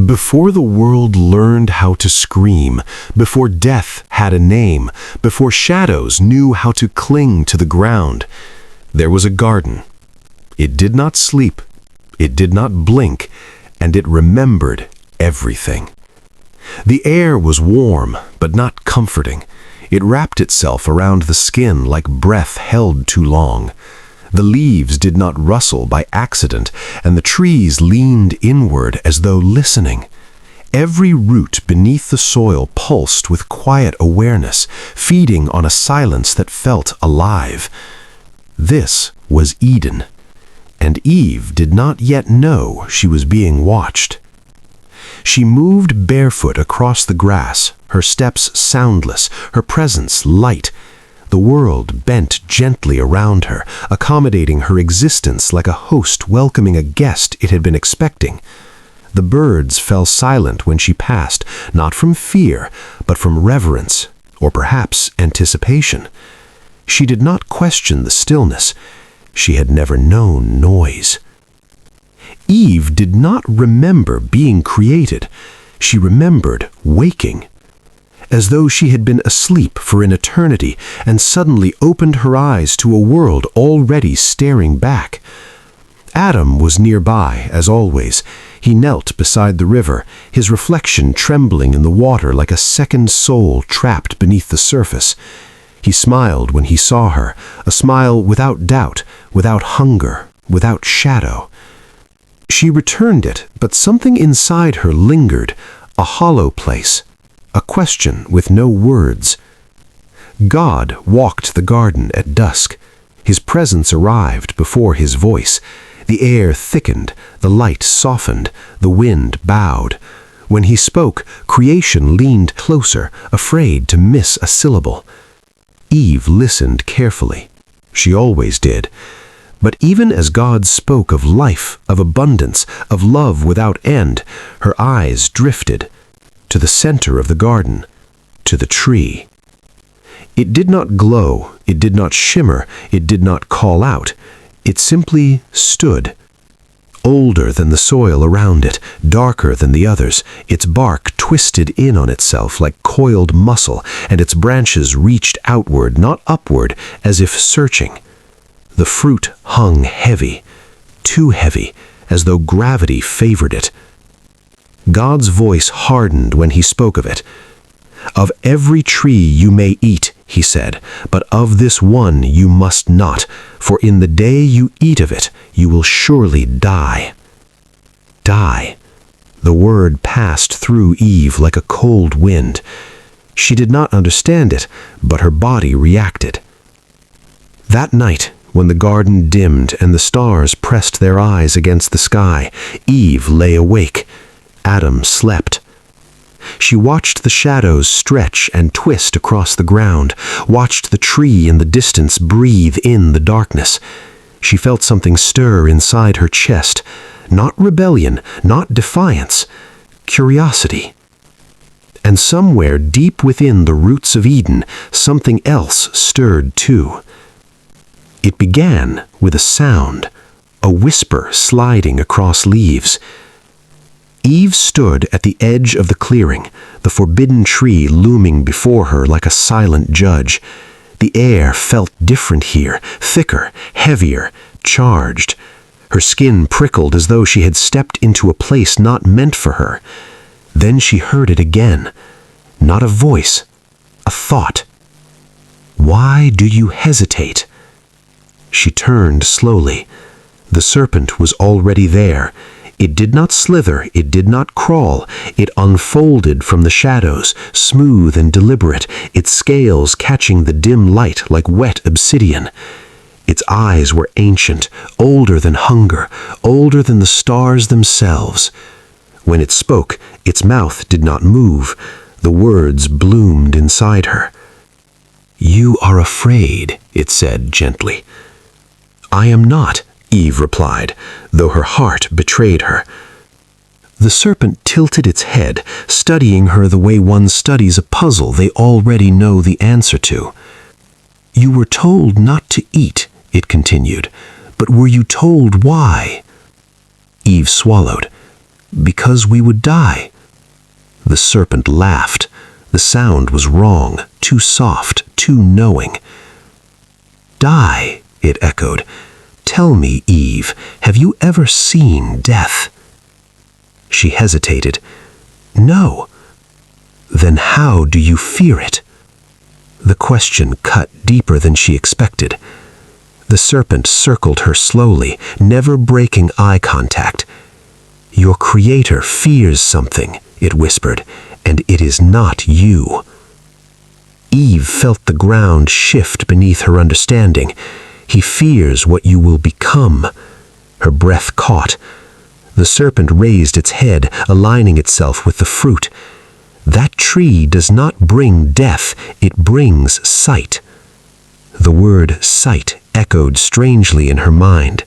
Before the world learned how to scream, before death had a name, before shadows knew how to cling to the ground, there was a garden. It did not sleep, it did not blink, and it remembered everything. The air was warm, but not comforting. It wrapped itself around the skin like breath held too long. The leaves did not rustle by accident, and the trees leaned inward as though listening. Every root beneath the soil pulsed with quiet awareness, feeding on a silence that felt alive. This was Eden, and Eve did not yet know she was being watched. She moved barefoot across the grass, her steps soundless, her presence light. The world bent gently around her, accommodating her existence like a host welcoming a guest it had been expecting. The birds fell silent when she passed, not from fear, but from reverence, or perhaps anticipation. She did not question the stillness. She had never known noise. Eve did not remember being created. She remembered waking, as though she had been asleep for an eternity and suddenly opened her eyes to a world already staring back. Adam was nearby, as always. He knelt beside the river, his reflection trembling in the water like a second soul trapped beneath the surface. He smiled when he saw her, a smile without doubt, without hunger, without shadow. She returned it, but something inside her lingered, a hollow place, a question with no words. God walked the garden at dusk. His presence arrived before his voice. The air thickened, the light softened, the wind bowed. When he spoke, creation leaned closer, afraid to miss a syllable. Eve listened carefully. She always did. But even as God spoke of life, of abundance, of love without end, her eyes drifted to the center of the garden, to the tree. It did not glow, it did not shimmer, it did not call out. It simply stood, older than the soil around it, darker than the others, its bark twisted in on itself like coiled muscle, and its branches reached outward, not upward, as if searching. The fruit hung heavy, too heavy, as though gravity favored it. God's voice hardened when he spoke of it. "Of every tree you may eat," he said, "but of this one you must not, for in the day you eat of it, you will surely die." Die. The word passed through Eve like a cold wind. She did not understand it, but her body reacted. That night, when the garden dimmed and the stars pressed their eyes against the sky, Eve lay awake. Adam slept. She watched the shadows stretch and twist across the ground, watched the tree in the distance breathe in the darkness. She felt something stir inside her chest, not rebellion, not defiance, curiosity. And somewhere deep within the roots of Eden, something else stirred too. It began with a sound, a whisper sliding across leaves. Eve stood at the edge of the clearing, the forbidden tree looming before her like a silent judge. The air felt different here, thicker, heavier, charged. Her skin prickled as though she had stepped into a place not meant for her. Then she heard it again. Not a voice, a thought. "Why do you hesitate?" She turned slowly. The serpent was already there. It did not slither, it did not crawl. It unfolded from the shadows, smooth and deliberate, its scales catching the dim light like wet obsidian. Its eyes were ancient, older than hunger, older than the stars themselves. When it spoke, its mouth did not move. The words bloomed inside her. "You are afraid," it said gently. "I am not," Eve replied, though her heart betrayed her. The serpent tilted its head, studying her the way one studies a puzzle they already know the answer to. "You were told not to eat," it continued, "but were you told why?" Eve swallowed. Because we would die. The serpent laughed. The sound was wrong, too soft, too knowing. Die, it echoed. Tell me, Eve, have you ever seen death? She hesitated. No. Then how do you fear it? The question cut deeper than she expected. The serpent circled her slowly, never breaking eye contact. Your creator fears something, it whispered, and it is not you. Eve felt the ground shift beneath her understanding. He fears what you will become. Her breath caught. The serpent raised its head, aligning itself with the fruit. That tree does not bring death, it brings sight. The word sight echoed strangely in her mind.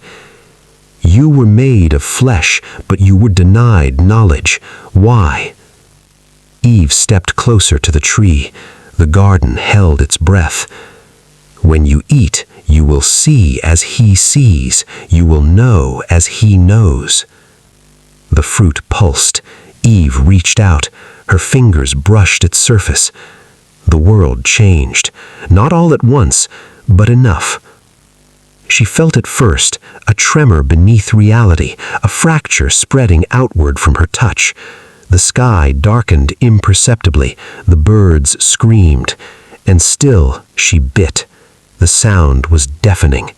You were made of flesh, but you were denied knowledge. Why? Eve stepped closer to the tree. The garden held its breath. When you eat, you will see as he sees. You will know as he knows. The fruit pulsed. Eve reached out. Her fingers brushed its surface. The world changed. Not all at once, but enough. She felt at first a tremor beneath reality, a fracture spreading outward from her touch. The sky darkened imperceptibly, the birds screamed, and still she bit. The sound was deafening.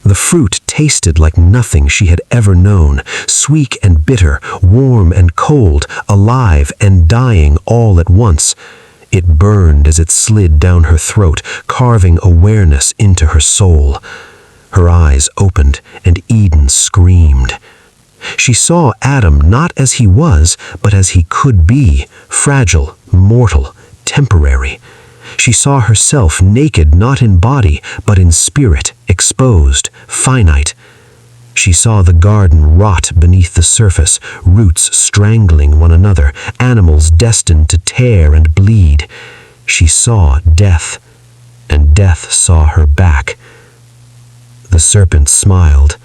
The fruit tasted like nothing she had ever known, sweet and bitter, warm and cold, alive and dying all at once. It burned as it slid down her throat, carving awareness into her soul. Her eyes opened, and Eden screamed. She saw Adam not as he was, but as he could be, fragile, mortal, temporary. She saw herself naked not in body, but in spirit, exposed, finite. She saw the garden rot beneath the surface, roots strangling one another, animals destined to tear and bleed. She saw death, and death saw her back. The serpent smiled.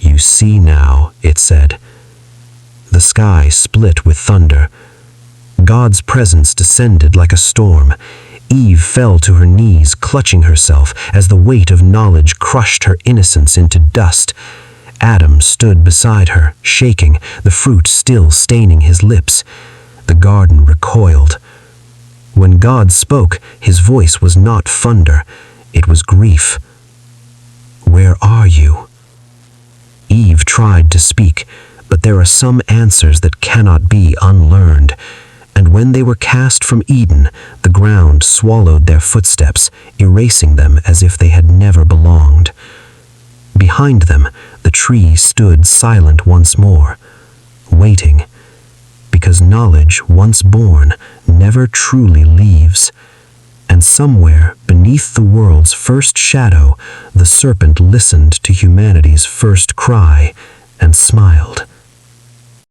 You see now, it said. The sky split with thunder. God's presence descended like a storm. Eve fell to her knees, clutching herself as the weight of knowledge crushed her innocence into dust. Adam stood beside her, shaking, the fruit still staining his lips. The garden recoiled. When God spoke, his voice was not thunder, it was grief. Where are you? Eve tried to speak, but there are some answers that cannot be unlearned. And when they were cast from Eden, the ground swallowed their footsteps, erasing them as if they had never belonged. Behind them, the tree stood silent once more, waiting, because knowledge, once born, never truly leaves. And somewhere, beneath the world's first shadow, the serpent listened to humanity's first cry and smiled.